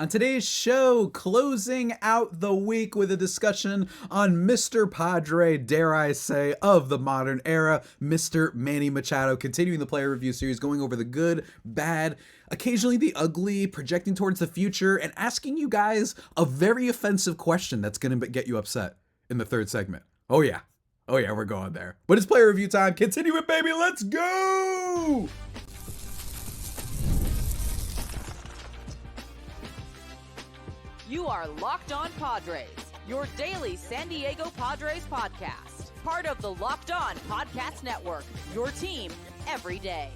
On today's show, closing out the week with a discussion on Mr. Padre, dare I say, of the modern era, Mr. Manny Machado, continuing the player review series, going over the good, bad, occasionally the ugly, projecting towards the future, and asking you guys a very offensive question that's going to get you upset in the third segment. Oh yeah, we're going there. But it's player review time. Continue it, baby. Let's go! You are Locked On Padres, your daily San Diego Padres podcast. Part of the Locked On Podcast Network, your team every day.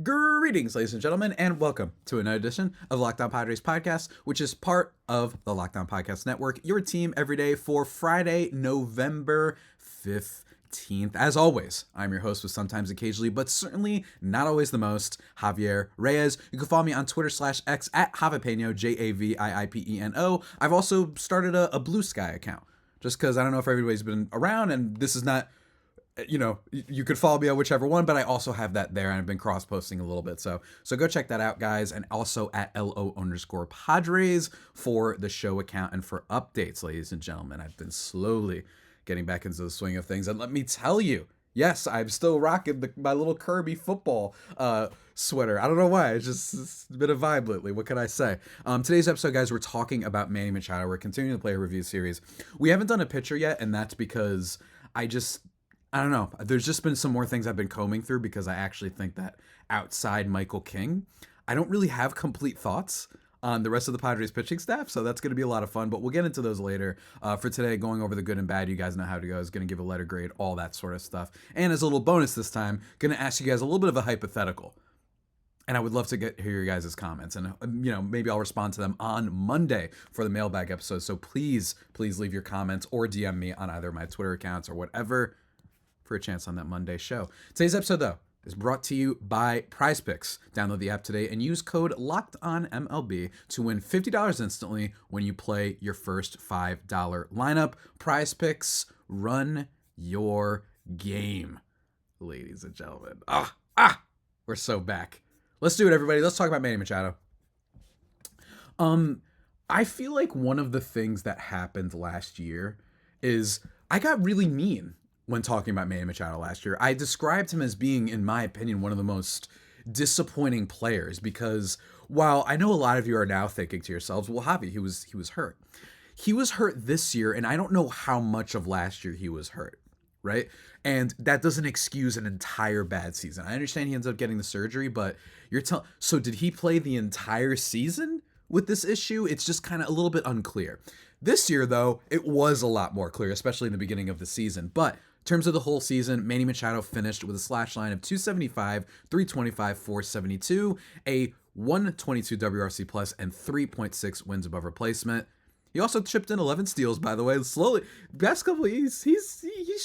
Greetings, ladies and gentlemen, and welcome to another edition of Locked On Padres podcast, which is part of the Locked On Podcast Network, your team every day for Friday, November 15th. As always, I'm your host with sometimes occasionally, but certainly not always the most, Javier Reyes. You can follow me on Twitter/X at Javipeno, Javiipeno. I've also started a Blue Sky account, just because I don't know if everybody's been around, and this is not, you could follow me on whichever one, but I also have that there, and I've been cross-posting a little bit, so go check that out, guys, and also at LO_Padres for the show account and for updates, ladies and gentlemen. I've been slowly getting back into the swing of things, and let me tell you, yes, I'm still rocking my little Kirby football sweater. I don't know why, it's been a vibe lately. What can I say? Today's episode, guys, we're talking about Manny Machado. We're continuing the player review series. We haven't done a pitcher yet, and that's because I don't know. There's just been some more things I've been combing through because I actually think that outside Michael King, I don't really have complete thoughts on the rest of the Padres pitching staff, so that's going to be a lot of fun, but we'll get into those later. For today, going over the good and bad, you guys know how to go. I was going to give a letter grade, all that sort of stuff. And as a little bonus this time, going to ask you guys a little bit of a hypothetical. And I would love to hear your guys' comments, and maybe I'll respond to them on Monday for the mailbag episode. So please leave your comments or DM me on either my Twitter accounts or whatever for a chance on that Monday show. Today's episode, though, is brought to you by PrizePicks. Download the app today and use code LOCKEDONMLB to win $50 instantly when you play your first $5 lineup. PrizePicks, run your game, ladies and gentlemen. We're so back. Let's do it, everybody. Let's talk about Manny Machado. I feel like one of the things that happened last year is I got really mean when talking about Manny Machado last year. I described him as being, in my opinion, one of the most disappointing players because while I know a lot of you are now thinking to yourselves, well, Javi, he was hurt. He was hurt this year, and I don't know how much of last year he was hurt, right? And that doesn't excuse an entire bad season. I understand he ends up getting the surgery, but so did he play the entire season with this issue? It's just kind of a little bit unclear. This year, though, it was a lot more clear, especially in the beginning of the season. But in terms of the whole season, Manny Machado finished with a slash line of 275, 325, 472, a 122 WRC plus, and 3.6 wins above replacement. He also chipped in 11 steals, by the way. Slowly, past couple of years, he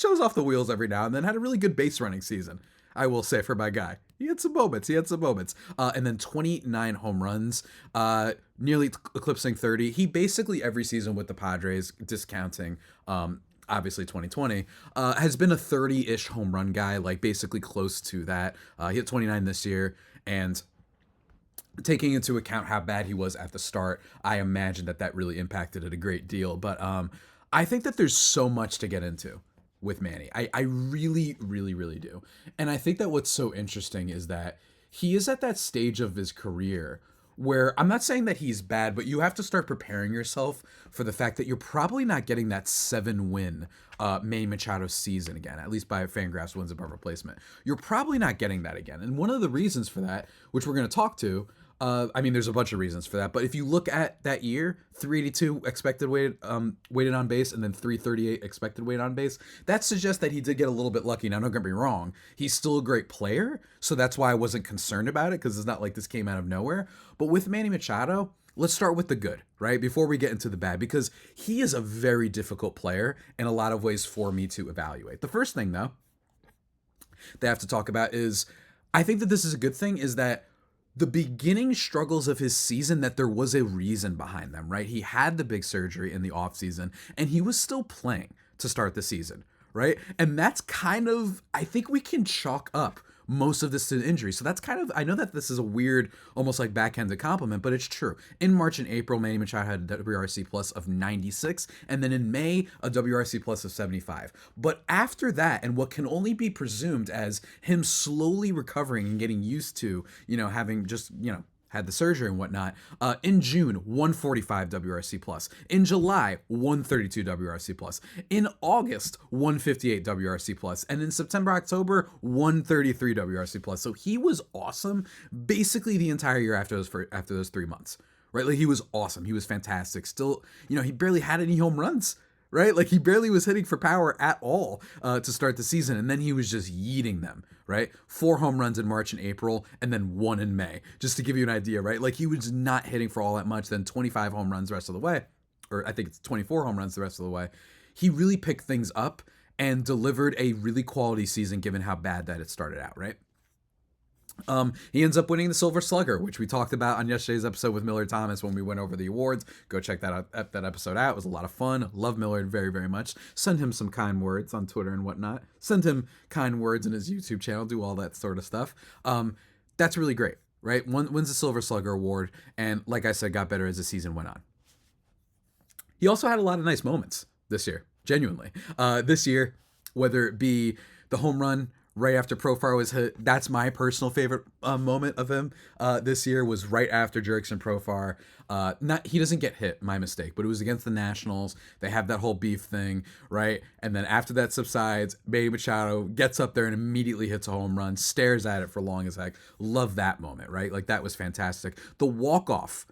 shows off the wheels every now and then. Had a really good base running season, I will say, for my guy. He had some moments. And then 29 home runs, nearly eclipsing 30. He basically every season with the Padres, discounting obviously 2020, has been a 30-ish home run guy, like basically close to that. He hit 29 this year, and taking into account how bad he was at the start, I imagine that really impacted it a great deal. But I think that there's so much to get into with Manny. I really, really, really do. And I think that what's so interesting is that he is at that stage of his career where I'm not saying that he's bad, but you have to start preparing yourself for the fact that you're probably not getting that 7-win Manny Machado season again, at least by FanGraphs wins above replacement. You're probably not getting that again. And one of the reasons for that, which we're going to talk to, there's a bunch of reasons for that, but if you look at that year, 382 expected weighted on base, and then 338 expected weighted on base, that suggests that he did get a little bit lucky. Now, don't get me wrong, he's still a great player, so that's why I wasn't concerned about it, because it's not like this came out of nowhere. But with Manny Machado, let's start with the good, right? Before we get into the bad, because he is a very difficult player in a lot of ways for me to evaluate. The first thing, though, that I have to talk about is, I think that this is a good thing, is that the beginning struggles of his season, that there was a reason behind them, right? He had the big surgery in the offseason, and he was still playing to start the season, right? And that's kind of, I think we can chalk up most of this to injury. So that's kind of, I know that this is a weird, almost like backhanded compliment, but it's true. In March and April, Manny Machado had a WRC plus of 96, and then in May, a WRC plus of 75. But after that, and what can only be presumed as him slowly recovering and getting used to, having just, had the surgery and whatnot. In June, 145 WRC plus. In July, 132 WRC plus. In August, 158 WRC plus. And in September, October, 133 WRC plus. So he was awesome basically the entire year after those 3 months. Right? Like, he was awesome. He was fantastic. Still, he barely had any home runs. Right? Like, he barely was hitting for power at all to start the season. And then he was just yeeting them, right? 4 home runs in March and April, and then 1 in May, just to give you an idea, right? Like, he was not hitting for all that much, then 25 home runs the rest of the way, or I think it's 24 home runs the rest of the way. He really picked things up and delivered a really quality season given how bad that it started out, right? He ends up winning the Silver Slugger, which we talked about on yesterday's episode with Millard Thomas when we went over the awards. Go check that episode out. It was a lot of fun. Love Millard very, very much. Send him some kind words on Twitter and whatnot. Send him kind words in his YouTube channel. Do all that sort of stuff. That's really great, right? Wins the Silver Slugger award, and like I said, got better as the season went on. He also had a lot of nice moments this year, genuinely. This year, whether it be the home run right after Profar was hit, that's my personal favorite moment of him this year, was right after Jurickson Profar. He doesn't get hit, my mistake, but it was against the Nationals. They have that whole beef thing, right? And then after that subsides, Manny Machado gets up there and immediately hits a home run, stares at it for long as heck. Love that moment, right? Like, that was fantastic. The walk-off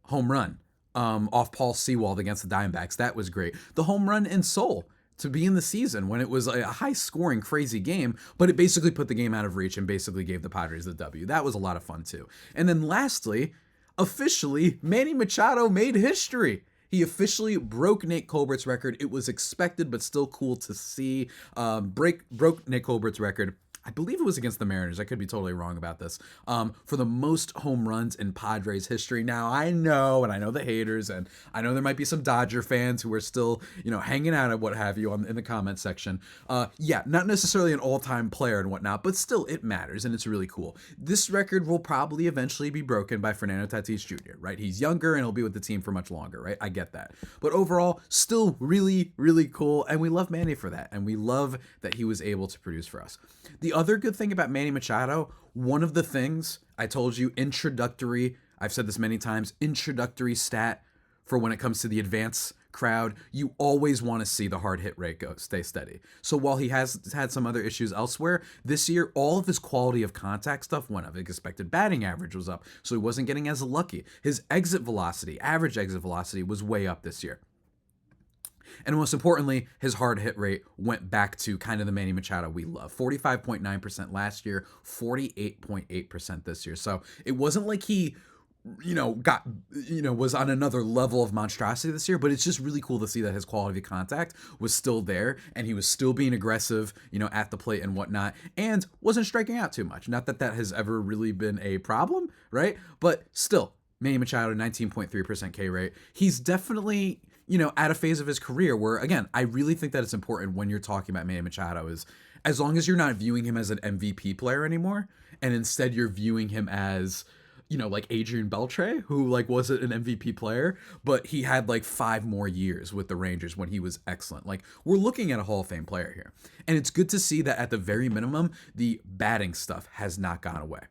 home run off Paul Sewald against the Diamondbacks, that was great. The home run in Seoul to be in the season when it was a high-scoring, crazy game, but it basically put the game out of reach and basically gave the Padres the W. That was a lot of fun, too. And then lastly, officially, Manny Machado made history. He officially broke Nate Colbert's record. It was expected, but still cool to see. Broke Nate Colbert's record. I believe it was against the Mariners. I could be totally wrong about this. For the most home runs in Padres history. Now, I know the haters, and I know there might be some Dodger fans who are still, hanging out and what have you in the comment section. Not necessarily an all-time player and whatnot, but still, it matters, and it's really cool. This record will probably eventually be broken by Fernando Tatis Jr., right? He's younger, and he'll be with the team for much longer, right? I get that. But overall, still really, really cool, and we love Manny for that, and we love that he was able to produce for us. The other good thing about Manny Machado, one of the things I told you, I've said this many times, introductory stat for when it comes to the advanced crowd, you always want to see the hard hit rate stay steady. So while he has had some other issues elsewhere, this year, all of his quality of contact stuff went up. His expected batting average was up, so he wasn't getting as lucky. His average exit velocity was way up this year. And most importantly, his hard hit rate went back to kind of the Manny Machado we love. 45.9% last year, 48.8% this year. So it wasn't like he, was on another level of monstrosity this year, but it's just really cool to see that his quality of contact was still there and he was still being aggressive, at the plate and whatnot, and wasn't striking out too much. Not that that has ever really been a problem, right? But still, Manny Machado, 19.3% K rate. He's definitely, at a phase of his career where, again, I really think that it's important when you're talking about Manny Machado is, as long as you're not viewing him as an MVP player anymore, and instead you're viewing him as, like Adrian Beltre, who wasn't an MVP player, but he had 5 more years with the Rangers when he was excellent. We're looking at a Hall of Fame player here. And it's good to see that at the very minimum, the batting stuff has not gone away.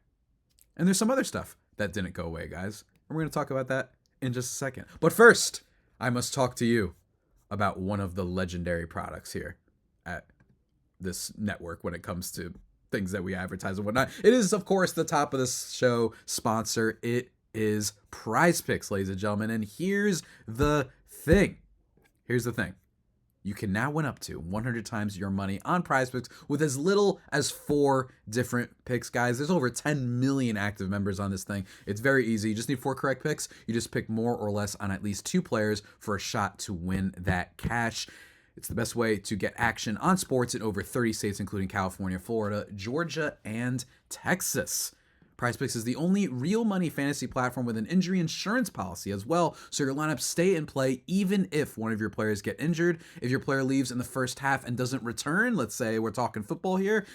And there's some other stuff that didn't go away, guys. And we're going to talk about that in just a second. But first, I must talk to you about one of the legendary products here at this network when it comes to things that we advertise and whatnot. It is, of course, the top of this show sponsor. It is PrizePicks, ladies and gentlemen. And here's the thing. You can now win up to 100 times your money on PrizePicks with as little as 4 different picks, guys. There's over 10 million active members on this thing. It's very easy. You just need 4 correct picks. You just pick more or less on at least 2 players for a shot to win that cash. It's the best way to get action on sports in over 30 states, including California, Florida, Georgia, and Texas. PrizePicks is the only real money fantasy platform with an injury insurance policy as well, so your lineups stay in play even if one of your players get injured. If your player leaves in the first half and doesn't return, let's say we're talking football here,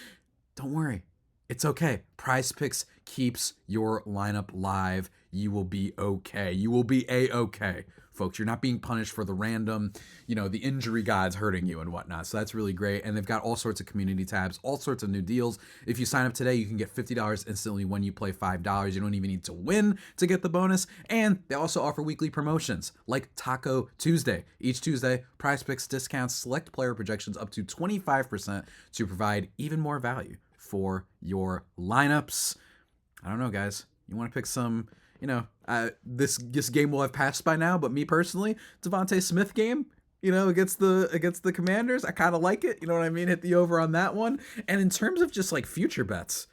don't worry. It's okay. PrizePicks keeps your lineup live. You will be okay. You will be a-okay, folks. You're not being punished for the random, the injury gods hurting you and whatnot. So that's really great. And they've got all sorts of community tabs, all sorts of new deals. If you sign up today, you can get $50 instantly when you play $5. You don't even need to win to get the bonus. And they also offer weekly promotions like Taco Tuesday. Each Tuesday, PrizePicks discounts select player projections up to 25% to provide even more value for your lineups. I don't know, guys. You want to pick some, this game will have passed by now, but me personally, Devontae Smith game, against the Commanders, I kind of like it. You know what I mean? Hit the over on that one. And in terms of just like future bets,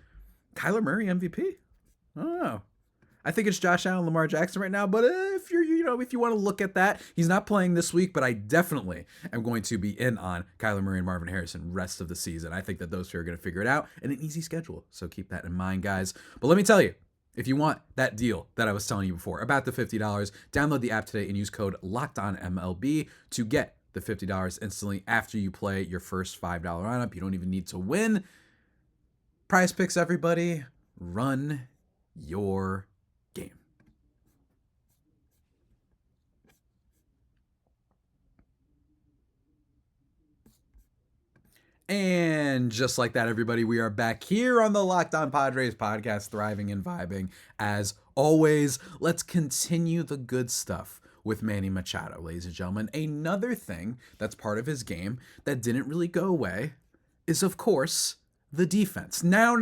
Kyler Murray MVP. I don't know. I think it's Josh Allen, Lamar Jackson right now, but if if you want to look at that, he's not playing this week, but I definitely am going to be in on Kyler Murray and Marvin Harrison rest of the season. I think that those two are going to figure it out and an easy schedule. So keep that in mind, guys. But let me tell you, if you want that deal that I was telling you before about the $50, download the app today and use code LOCKEDONMLB to get the $50 instantly after you play your first $5 lineup. You don't even need to win. PrizePicks, everybody. Run your game. And just like that, everybody, we are back here on the Locked On Padres podcast, thriving and vibing. As always, let's continue the good stuff with Manny Machado, ladies and gentlemen. Another thing that's part of his game that didn't really go away is, of course, the defense. No.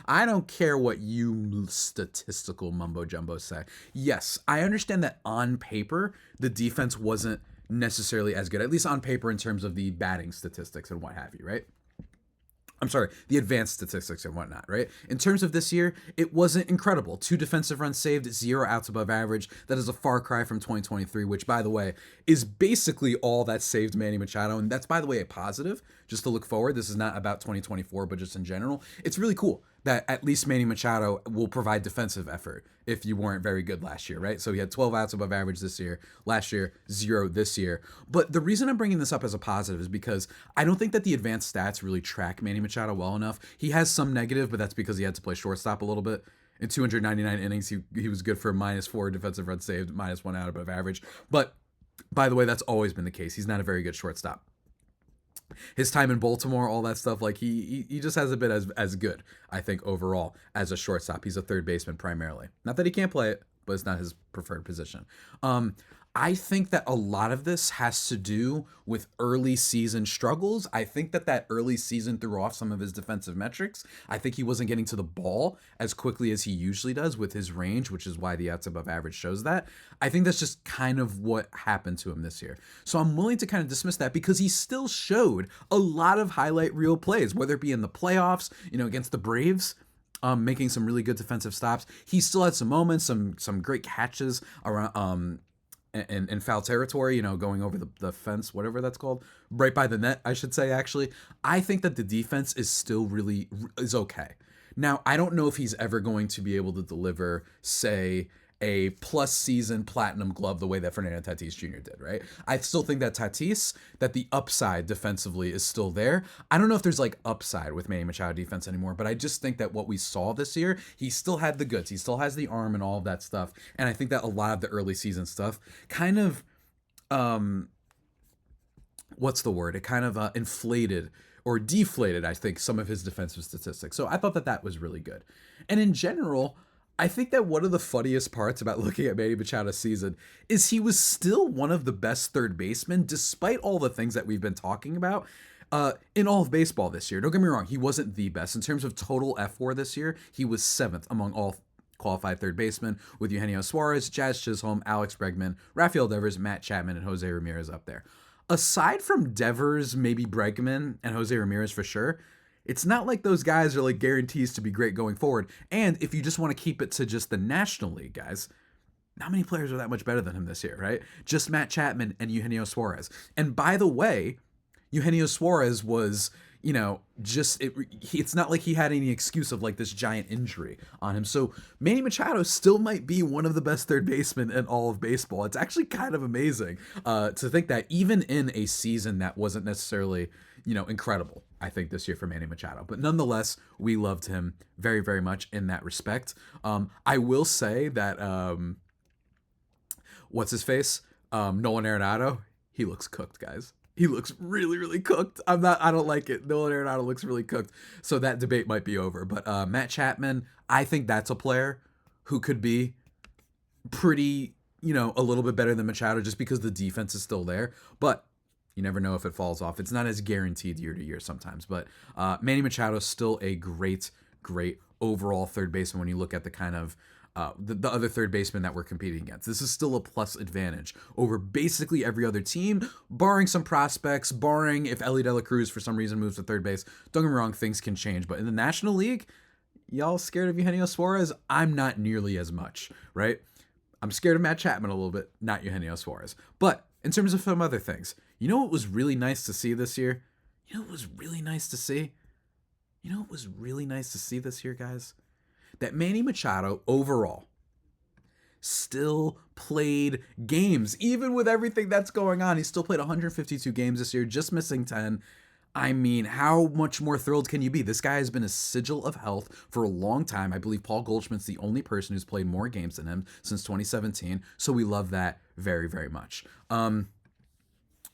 I don't care what you statistical mumbo jumbo say. Yes, I understand that on paper, the defense wasn't necessarily as good, at least on paper in terms of the batting statistics and what have you, right? I'm sorry, the advanced statistics and whatnot, right? In terms of this year, it wasn't incredible. 2 defensive runs saved, 0 outs above average. That is a far cry from 2023, which, by the way, is basically all that saved Manny Machado. And that's, by the way, a positive, just to look forward. This is not about 2024, but just in general. It's really cool that at least Manny Machado will provide defensive effort if you weren't very good last year, right? So he had 12 outs above average this year, last year, 0 this year. But the reason I'm bringing this up as a positive is because I don't think that the advanced stats really track Manny Machado well enough. He has some negative, but that's because he had to play shortstop a little bit. In 299 innings, he was good for -4 defensive runs saved, -1 out above average. But by the way, that's always been the case. He's not a very good shortstop. His time in Baltimore, all that stuff, like he just hasn't been as good, I think, overall as a shortstop. He's a third baseman primarily. Not that he can't play it, but it's not his preferred position. I think that a lot of this has to do with early season struggles. I think that early season threw off some of his defensive metrics. I think he wasn't getting to the ball as quickly as he usually does with his range, which is why the outs above average shows that. I think that's just kind of what happened to him this year. So I'm willing to kind of dismiss that because he still showed a lot of highlight reel plays, whether it be in the playoffs, against the Braves, making some really good defensive stops. He still had some moments, some great catches around, in foul territory, going over the fence, whatever that's called, right by the net, I should say, actually. I think that the defense is still is okay. Now, I don't know if he's ever going to be able to deliver, say, a plus season platinum glove the way that Fernando Tatis Jr. did, right? I still think that that the upside defensively is still there. I don't know if there's like upside with Manny Machado defense anymore, but I just think that what we saw this year, he still had the goods. He still has the arm and all of that stuff. And I think that a lot of the early season stuff kind of, what's the word? It kind of inflated or deflated, I think, some of his defensive statistics. So I thought that was really good. And in general, I think that one of the funniest parts about looking at Manny Machado's season is he was still one of the best third basemen, despite all the things that we've been talking about in all of baseball this year. Don't get me wrong, he wasn't the best. In terms of total F4 this year, he was 7th among all qualified third basemen, with Eugenio Suarez, Jazz Chisholm, Alex Bregman, Rafael Devers, Matt Chapman, and Jose Ramirez up there. Aside from Devers, maybe Bregman, and Jose Ramirez for sure, it's not like those guys are like guarantees to be great going forward. And if you just want to keep it to just the National League, guys, not many players are that much better than him this year, right? Just Matt Chapman and Eugenio Suarez. And by the way, Eugenio Suarez was, it's not like he had any excuse of like this giant injury on him. So Manny Machado still might be one of the best third basemen in all of baseball. It's actually kind of amazing to think that even in a season that wasn't necessarily, incredible. I think, this year for Manny Machado. But nonetheless, we loved him very, very much in that respect. I will say that what's his face? Nolan Arenado, he looks cooked, guys. He looks really, really cooked. I don't like it. Nolan Arenado looks really cooked. So that debate might be over. But Matt Chapman, I think that's a player who could be pretty, a little bit better than Machado just because the defense is still there. But you never know if it falls off. It's not as guaranteed year to year sometimes. But Manny Machado is still a great, great overall third baseman when you look at the kind of the other third baseman that we're competing against. This is still a plus advantage over basically every other team, barring some prospects, barring if Ellie De La Cruz for some reason moves to third base. Don't get me wrong, things can change. But in the National League, y'all scared of Eugenio Suarez? I'm not nearly as much, right? I'm scared of Matt Chapman a little bit, not Eugenio Suarez. But in terms of some other things, you know what was really nice to see this year? You know what was really nice to see? You know what was really nice to see this year, guys? That Manny Machado overall still played games. Even with everything that's going on, he still played 152 games this year, just missing 10. I mean, how much more thrilled can you be? This guy has been a sigil of health for a long time. I believe Paul Goldschmidt's the only person who's played more games than him since 2017. So we love that very, very much.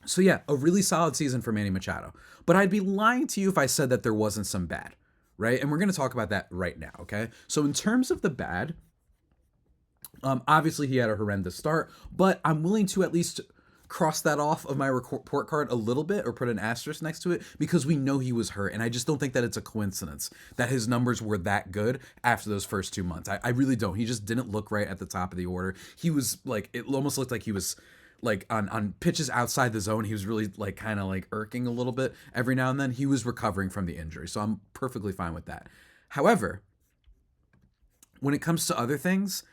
So yeah, a really solid season for Manny Machado. But I'd be lying to you if I said that there wasn't some bad, right? And we're going to talk about that right now, okay? So in terms of the bad, obviously he had a horrendous start, but I'm willing to at least cross that off of my report card a little bit or put an asterisk next to it because we know he was hurt. And I just don't think that it's a coincidence that his numbers were that good after those first 2 months. I really don't. He just didn't look right at the top of the order. He was like, it almost looked like he was like on pitches outside the zone. He was really like kind of like irking a little bit every now and then. He was recovering from the injury. So I'm perfectly fine with that. However, when it comes to other things,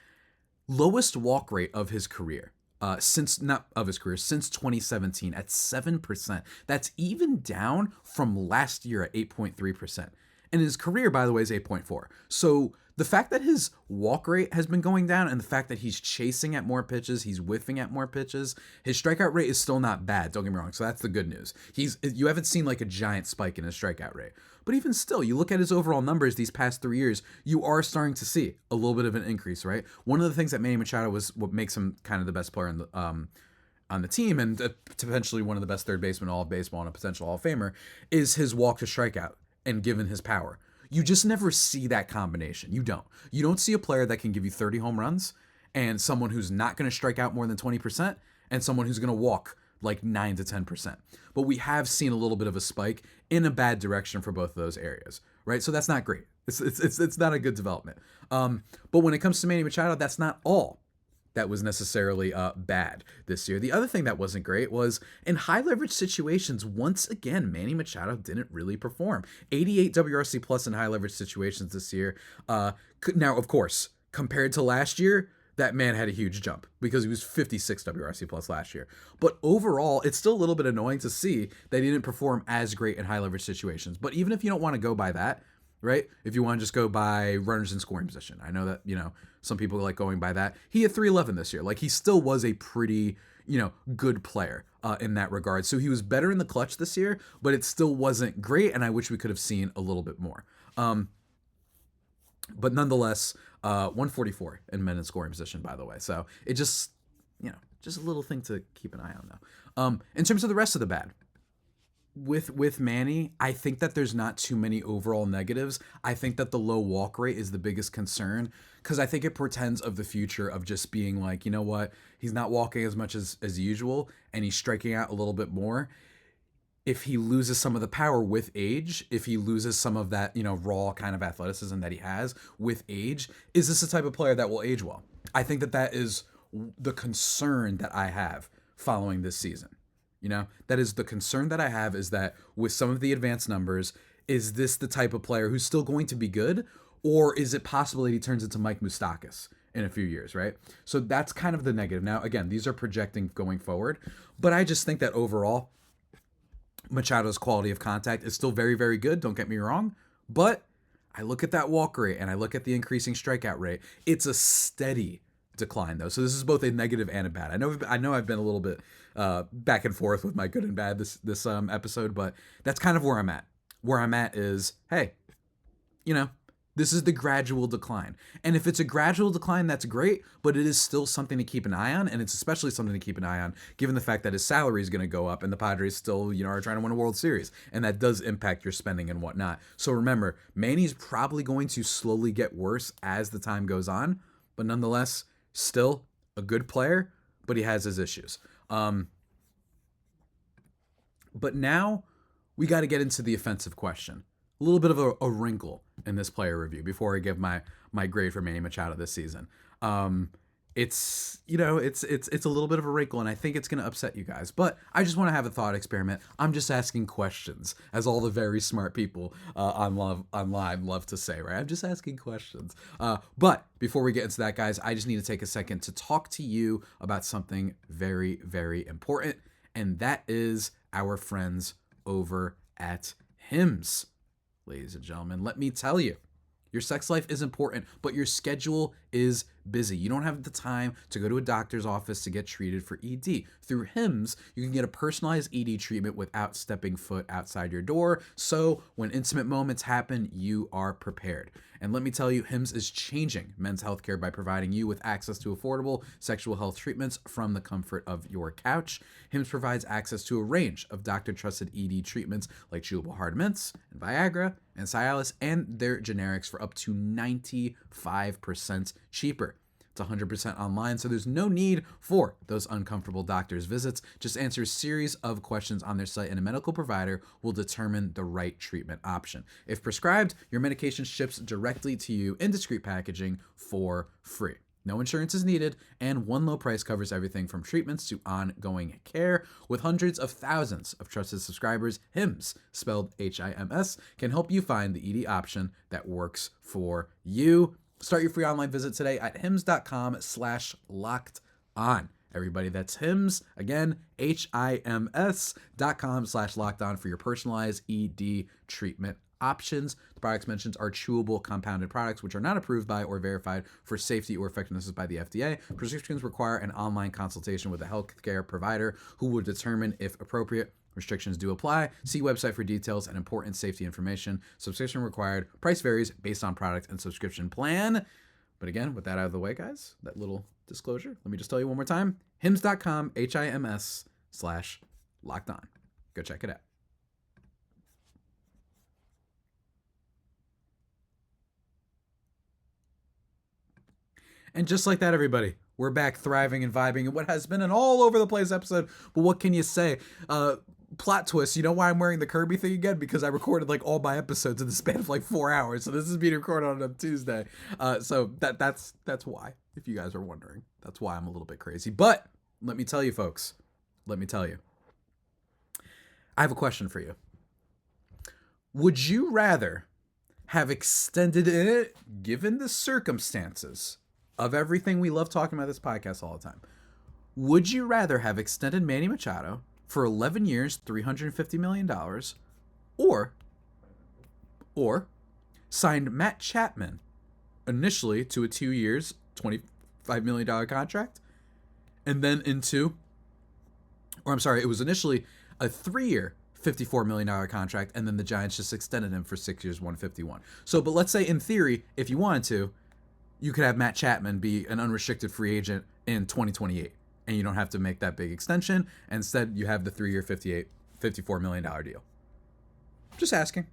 lowest walk rate of his career. Since 2017 at 7%. That's even down from last year at 8.3%. And his career, by the way, is 8.4. So the fact that his walk rate has been going down and the fact that he's chasing at more pitches, he's whiffing at more pitches, his strikeout rate is still not bad. Don't get me wrong. So that's the good news. You haven't seen like a giant spike in his strikeout rate. But even still, you look at his overall numbers these past 3 years, you are starting to see a little bit of an increase, right? One of the things that Manny Machado was what makes him kind of the best player on the team and potentially one of the best third basemen in all of baseball and a potential Hall of Famer is his walk to strikeout and given his power. You just never see that combination. You don't. You don't see a player that can give you 30 home runs and someone who's not going to strike out more than 20% and someone who's going to walk like 9 to 10%. But we have seen a little bit of a spike in a bad direction for both of those areas, right? So that's not great. It's not a good development. But when it comes to Manny Machado, that's not all that was necessarily bad this year. The other thing that wasn't great was in high leverage situations, once again, Manny Machado didn't really perform. 88 WRC plus in high leverage situations this year. Now, of course, compared to last year, that man had a huge jump because he was 56 WRC plus last year. But overall, it's still a little bit annoying to see that he didn't perform as great in high leverage situations. But even if you don't want to go by that, right? If you want to just go by runners in scoring position, I know that, some people like going by that. He had 311 this year. Like he still was a pretty, good player in that regard. So he was better in the clutch this year, but it still wasn't great. And I wish we could have seen a little bit more. But nonetheless, 144 in men in scoring position, by the way. So it just, just a little thing to keep an eye on though. In terms of the rest of the bad, with Manny, I think that there's not too many overall negatives. I think that the low walk rate is the biggest concern because I think it portends of the future of just being like, you know what, he's not walking as much as usual and he's striking out a little bit more. If he loses some of the power with age, if he loses some of that, raw kind of athleticism that he has with age, is this the type of player that will age well? I think that is the concern that I have following this season. That is the concern that I have is that with some of the advanced numbers, is this the type of player who's still going to be good? Or is it possible that he turns into Mike Moustakas in a few years, right? So that's kind of the negative. Now, again, these are projecting going forward, but I just think that overall, Machado's quality of contact is still very, very good. Don't get me wrong. But I look at that walk rate and I look at the increasing strikeout rate. It's a steady decline though. So this is both a negative and a bad. I know I've been a little bit back and forth with my good and bad this episode, but that's kind of where I'm at. Where I'm at is, hey, you know, this is the gradual decline. And if it's a gradual decline, that's great, but it is still something to keep an eye on. And it's especially something to keep an eye on, given the fact that his salary is going to go up and the Padres still, are trying to win a World Series. And that does impact your spending and whatnot. So remember, Manny's probably going to slowly get worse as the time goes on, but nonetheless, still a good player, but he has his issues. But now we got to get into the offensive question. A little bit of a wrinkle in this player review before I give my grade for Manny Machado this season. It's a little bit of a wrinkle, and I think it's going to upset you guys. But I just want to have a thought experiment. I'm just asking questions, as all the very smart people online love to say, right? I'm just asking questions. But before we get into that, guys, I just need to take a second to talk to you about something very, very important, and that is our friends over at Hims. Ladies and gentlemen, let me tell you, your sex life is important, but your schedule is busy. You don't have the time to go to a doctor's office to get treated for ED. Through Hims, you can get a personalized ED treatment without stepping foot outside your door. So when intimate moments happen, you are prepared. And let me tell you, Hims is changing men's healthcare by providing you with access to affordable sexual health treatments from the comfort of your couch. Hims provides access to a range of doctor-trusted ED treatments like chewable hard mints and Viagra and Cialis and their generics for up to 95% cheaper. It's 100% online, so there's no need for those uncomfortable doctor's visits. Just answer a series of questions on their site, and a medical provider will determine the right treatment option. If prescribed, your medication ships directly to you in discreet packaging for free. No insurance is needed, and one low price covers everything from treatments to ongoing care. With hundreds of thousands of trusted subscribers, Hims, spelled Hims, can help you find the ED option that works for you. Start your free online visit today at hims.com/locked-on. Everybody, that's Hims. Again, HIMS.com/locked-on for your personalized ED treatment options. The products mentioned are chewable compounded products which are not approved by or verified for safety or effectiveness by the FDA. Prescriptions require an online consultation with a healthcare provider who will determine if appropriate. Restrictions do apply. See website for details and important safety information. Subscription required. Price varies based on product and subscription plan. But again, with that out of the way, guys, that little disclosure, let me just tell you one more time. Hims.com, HIMS/locked-on. Go check it out. And just like that, everybody, we're back thriving and vibing in what has been an all over the place episode. But what can you say? Plot twist. You know why I'm wearing the Kirby thing again? Because I recorded like all my episodes in the span of like 4 hours. So this is being recorded on a Tuesday. So that's why, if you guys are wondering, that's why I'm a little bit crazy. But let me tell you, folks, I have a question for you. Would you rather have extended it, given the circumstances of everything we love talking about this podcast all the time? Would you rather have extended Manny Machado for 11 years, $350 million, or signed Matt Chapman initially to a 2 years, $25 million contract, and then it was initially a 3-year, $54 million contract, and then the Giants just extended him for 6 years, $151. So, but let's say in theory, if you wanted to, you could have Matt Chapman be an unrestricted free agent in 2028, and you don't have to make that big extension. Instead, you have the 3-year, $54 million deal. Just asking.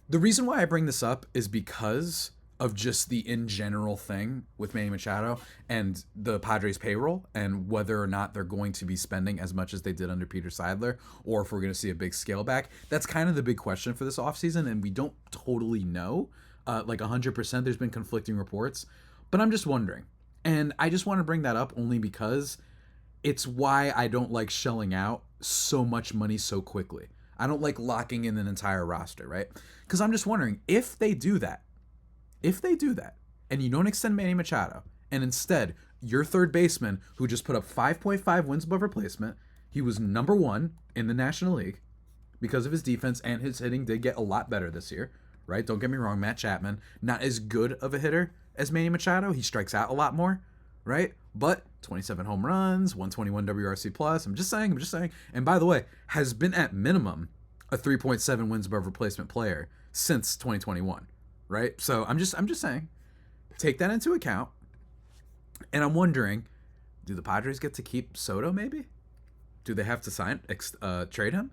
The reason why I bring this up is because of just the in general thing with Manny Machado and the Padres payroll, and whether or not they're going to be spending as much as they did under Peter Seidler, or if we're going to see a big scale back. That's kind of the big question for this offseason, and we don't totally know. Like 100%, there's been conflicting reports, but I'm just wondering. And I just want to bring that up only because it's why I don't like shelling out so much money so quickly. I don't like locking in an entire roster, right? Because I'm just wondering, if they do that, and you don't extend Manny Machado, and instead your third baseman, who just put up 5.5 wins above replacement, he was number 1 in the National League because of his defense, and his hitting did get a lot better this year. Right? Don't get me wrong, Matt Chapman, not as good of a hitter as Manny Machado. He strikes out a lot more, right? But 27 home runs, 121 WRC+. I'm just saying. And by the way, has been at minimum a 3.7 wins above replacement player since 2021, right? So I'm just saying, take that into account. And I'm wondering, do the Padres get to keep Soto maybe? Do they have to trade him?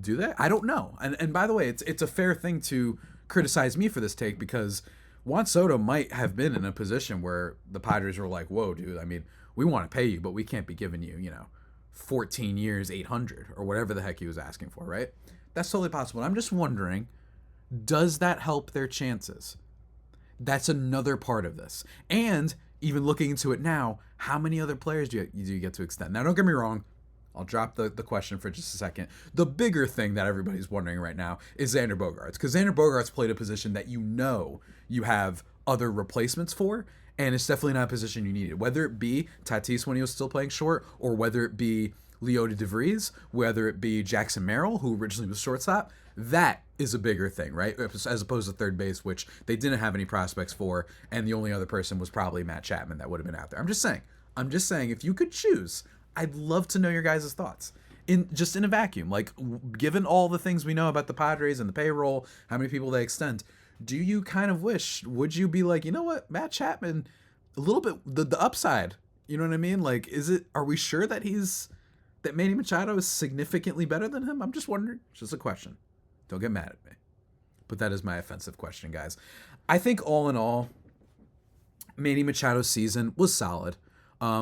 Do they? I don't know. And by the way, it's a fair thing to criticize me for this take, because Juan Soto might have been in a position where the Padres were like, whoa, dude, I mean, we want to pay you, but we can't be giving you, 14 years, 800 or whatever the heck he was asking for, right? That's totally possible. I'm just wondering, does that help their chances? That's another part of this. And even looking into it now, how many other players do you get to extend? Now, don't get me wrong. I'll drop the question for just a second. The bigger thing that everybody's wondering right now is Xander Bogaerts, because Xander Bogaerts played a position that you have other replacements for, and it's definitely not a position you needed. Whether it be Tatis when he was still playing short, or whether it be Leota DeVries, whether it be Jackson Merrill, who originally was shortstop, that is a bigger thing, right? As opposed to third base, which they didn't have any prospects for, and the only other person was probably Matt Chapman that would have been out there. I'm just saying, if you could choose, I'd love to know your guys' thoughts in a vacuum. Like, given all the things we know about the Padres and the payroll, how many people they extend, do you kind of would you be like, you know what, Matt Chapman, a little bit the upside, you know what I mean? Like, are we sure that Manny Machado is significantly better than him? I'm just wondering. It's just a question. Don't get mad at me. But that is my offensive question, guys. I think all in all, Manny Machado's season was solid,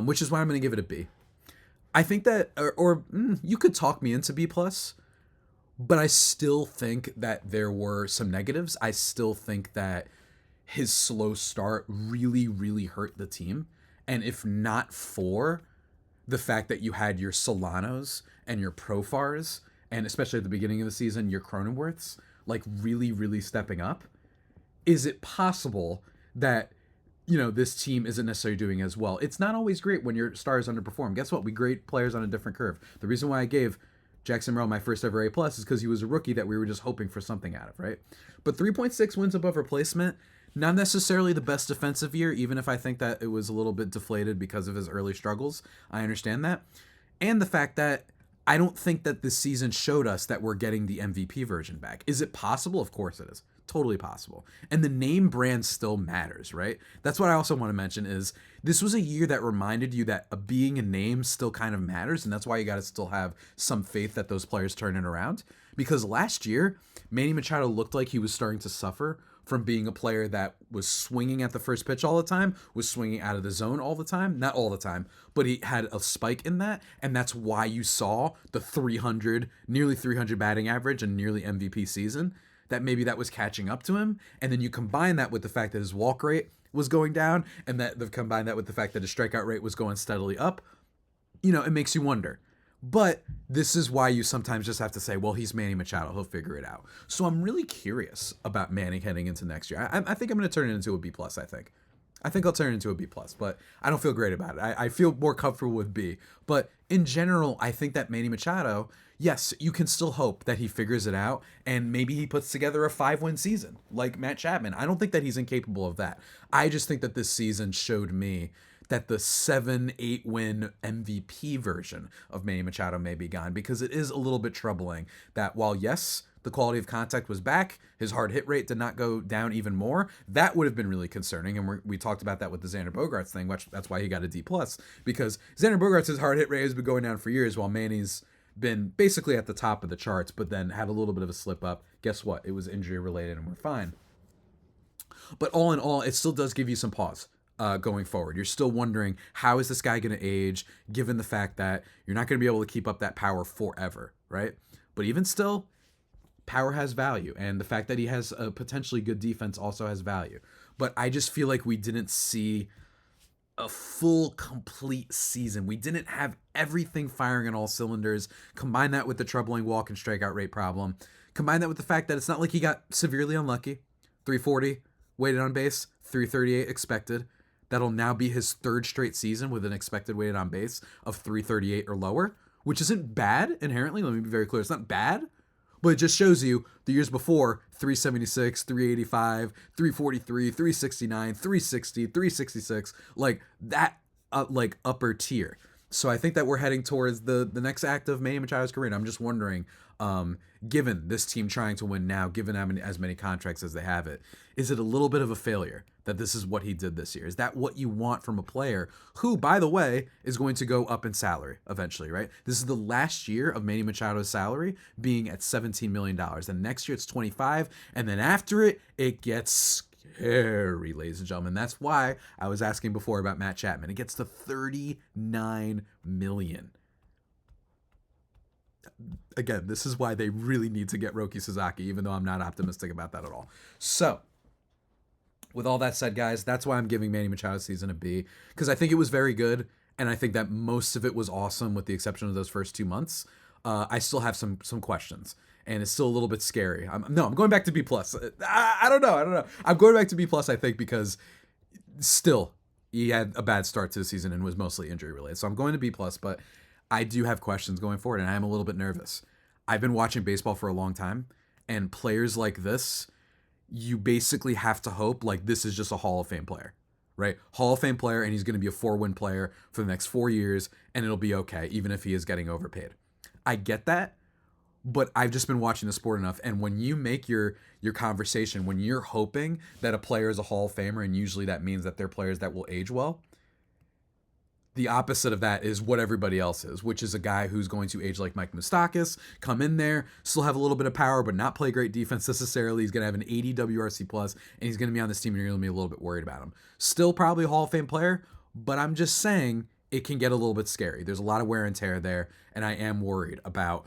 which is why I'm going to give it a B. I think that, you could talk me into B+, but I still think that there were some negatives. I still think that his slow start really, really hurt the team. And if not for the fact that you had your Solanos and your Profars, and especially at the beginning of the season, your Cronenworths, like really, really stepping up, is it possible that this team isn't necessarily doing as well? It's not always great when your stars underperform. Guess what? We grade players on a different curve. The reason why I gave Jackson Merrill my first ever A+ is because he was a rookie that we were just hoping for something out of, right? But 3.6 wins above replacement, not necessarily the best defensive year, even if I think that it was a little bit deflated because of his early struggles. I understand that. And the fact that I don't think that this season showed us that we're getting the MVP version back. Is it possible? Of course it is. Totally possible. And the name brand still matters, right? That's what I also want to mention is this was a year that reminded you that being a name still kind of matters, and that's why you got to still have some faith that those players turn it around. Because last year, Manny Machado looked like he was starting to suffer from being a player that was swinging at the first pitch all the time, was swinging out of the zone all the time. Not all the time, but he had a spike in that, and that's why you saw the nearly 300 batting average and nearly MVP season. That maybe that was catching up to him, and then you combine that with the fact that his walk rate was going down, and that they've combined that with the fact that his strikeout rate was going steadily up. It makes you wonder. But this is why you sometimes just have to say, well, he's Manny Machado. He'll figure it out. So I'm really curious about Manny heading into next year. I think I'm going to turn it into a B+, I think I'll turn it into a B+, but I don't feel great about it. I feel more comfortable with B. But in general, I think that Manny Machado, yes, you can still hope that he figures it out and maybe he puts together a 5-win season like Matt Chapman. I don't think that he's incapable of that. I just think that this season showed me that the 7-8 win MVP version of Manny Machado may be gone, because it is a little bit troubling that while, yes, the quality of contact was back, his hard hit rate did not go down even more. That would have been really concerning, and we talked about that with the Xander Bogaerts thing, which that's why he got a D+, because Xander Bogaerts' hard hit rate has been going down for years, while Manny's been basically at the top of the charts, but then had a little bit of a slip up. Guess what? It was injury related, and we're fine. But all in all, it still does give you some pause. Going forward, you're still wondering, how is this guy going to age, given the fact that you're not going to be able to keep up that power forever, right? But even still, power has value, and the fact that he has a potentially good defense also has value. But I just feel like we didn't see a full, complete season. We didn't have everything firing on all cylinders. Combine that with the troubling walk and strikeout rate problem. Combine that with the fact that it's not like he got severely unlucky. 340 weighted on base, 338 expected. That'll now be his third straight season with an expected weighted on base of 338 or lower, which isn't bad inherently. Let me be very clear. It's not bad, but it just shows you the years before, 376, 385, 343, 369, 360, 366, like that, like upper tier. So I think that we're heading towards the next act of Manny Machado's career. And I'm just wondering, given this team trying to win now, given as many contracts as they have it? Is it a little bit of a failure that this is what he did this year? Is that what you want from a player who, by the way, is going to go up in salary eventually, right? This is the last year of Manny Machado's salary being at $17 million. And next year it's 25. And then after it, it gets scary, ladies and gentlemen. That's why I was asking before about Matt Chapman. It gets to $39 million. Again, this is why they really need to get Roki Sasaki, even though I'm not optimistic about that at all. So, with all that said, guys, that's why I'm giving Manny Machado's season a B, because I think it was very good, and I think that most of it was awesome with the exception of those first 2 months. I still have some questions, and it's still a little bit scary. I'm going back to B+. I don't know. I'm going back to B+, I think, because still, he had a bad start to the season and was mostly injury-related. So I'm going to B+, but I do have questions going forward, and I'm a little bit nervous. I've been watching baseball for a long time, and players like this, you basically have to hope like this is just a Hall of Fame player, right? Hall of Fame player, and he's going to be a 4-win player for the next 4 years, and it'll be okay, even if he is getting overpaid. I get that, but I've just been watching the sport enough, and when you make your conversation, when you're hoping that a player is a Hall of Famer, and usually that means that they're players that will age well, the opposite of that is what everybody else is, which is a guy who's going to age like Mike Moustakas, come in there, still have a little bit of power, but not play great defense necessarily. He's going to have an 80 WRC plus, and he's going to be on this team, and you're going to be a little bit worried about him. Still probably a Hall of Fame player, but I'm just saying it can get a little bit scary. There's a lot of wear and tear there, and I am worried about,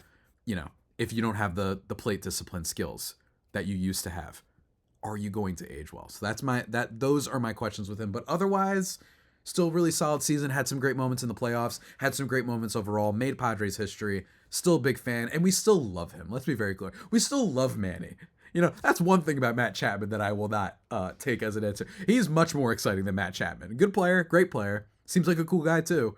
if you don't have the plate discipline skills that you used to have, are you going to age well? So those are my questions with him. But otherwise, still really solid season, had some great moments in the playoffs, had some great moments overall, made Padres history, still a big fan, and we still love him. Let's be very clear. We still love Manny. That's one thing about Matt Chapman that I will not take as an answer. He's much more exciting than Matt Chapman. Good player, great player, seems like a cool guy too.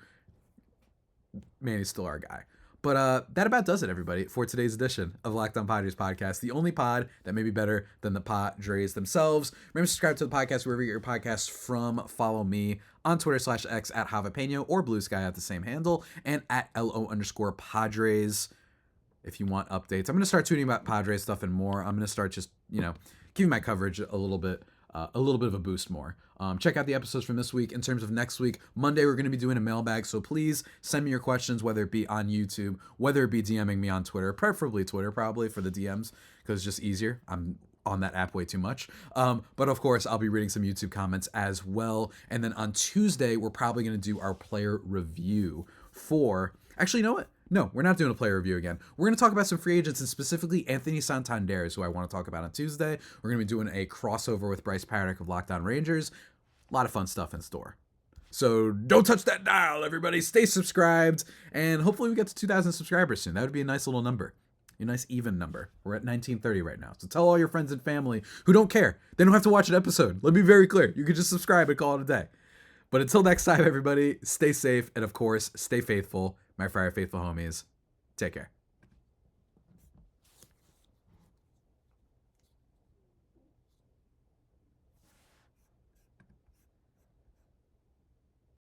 Manny's still our guy. But that about does it, everybody, for today's edition of Locked On Padres podcast, the only pod that may be better than the Padres themselves. Remember to subscribe to the podcast wherever you get your podcasts from. Follow me on Twitter/X at Javapeno or Blue Sky at the same handle, and at LO_Padres if you want updates. I'm going to start tweeting about Padres stuff and more. I'm going to start just, giving my coverage a little bit of a boost more. Check out the episodes from this week. In terms of next week, Monday, we're going to be doing a mailbag. So please send me your questions, whether it be on YouTube, whether it be DMing me on Twitter, preferably Twitter, probably for the DMs, because it's just easier. I'm on that app way too much. But of course, I'll be reading some YouTube comments as well. And then on Tuesday, we're probably going to do our player review for, actually, you know what? No, we're not doing a player review again. We're going to talk about some free agents, and specifically Anthony Santander is who I want to talk about on Tuesday. We're going to be doing a crossover with Bryce Paddock of Locked On Rangers. A lot of fun stuff in store. So don't touch that dial, everybody. Stay subscribed, and hopefully we get to 2,000 subscribers soon. That would be a nice little number. A nice even number. We're at 1930 right now. So tell all your friends and family who don't care. They don't have to watch an episode. Let me be very clear. You can just subscribe and call it a day. But until next time, everybody, stay safe, and of course, stay faithful. My Friar Faithful homies, take care.